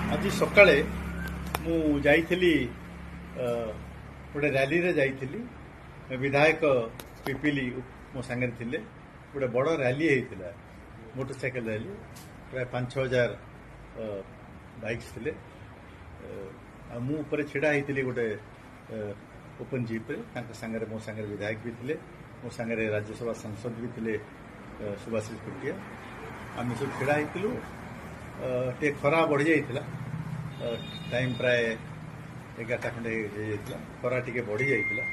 आज सकाळे मु जाइथिली गोटे रैली रे जाइथिली विधायक पिपिली मो सांगे थिले गोटे बड़ रैली होता मोटरसाइकिल रैली प्राय 5-6 हजार बाइक्स थिले मु ऊपर छिड़ा होती गोटे ओपन जीप रे मो सांगे विधायक भी थिले मो सांगे राज्यसभा सांसद भी थिले सुभाषिष कुटिया आम सब छिड़ा होइतिलु टे खरा बढ़ी जाइतिला टाइम प्राय 11टा खंडे जाइतिला खरा टिके बढ़ी जाइतिला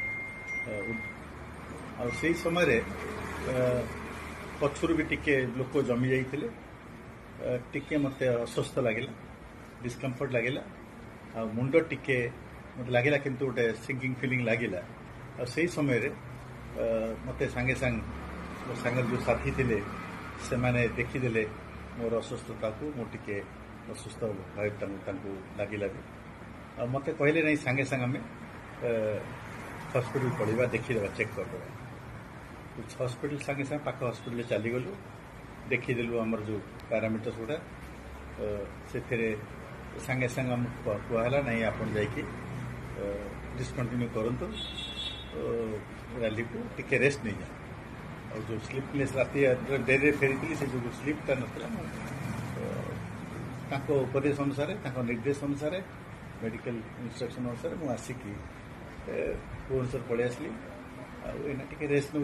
आ सेही समय रे पछुर भी टिके लोक जमी जाइतिले टिके मते अस्वस्थ लागिला डिस्कम्फर्ट लागिला आ मुंड टिके मते लागिला किंतु गोटे सिंकिंग फीलिंग लागिला आ सेही समय रे मते सांगे सांगे जो साथी थिले से माने देखिदेले मोर अस्वस्थता को मो टिके अस्वस्थ भाव लगिला भी मत कहले नहीं सांगे सांगे आम हस्पिटाल पड़ा देखीदे चेक करदे हस्पिटाल सांगे सांगे पाख हस्पिटाल चलीगलु देखीदेलु आमर जो पैरामीटर्स गुड़ा से सांगे सांगे आम कहला नहीं आप डिस्कंटिन्यू करंतु रैली को टिके रेस्ट नहीं जाए और जो स्लीपनेस राति डेरी फेरी से जो स्लीपटा ना उपदेश अनुसार निर्देश अनुसार मेडिकल इंस्ट्रक्शन अनुसार मुझे आसिकी भुवनेश्वर पलि आसली आना टे रेस्ट नौ।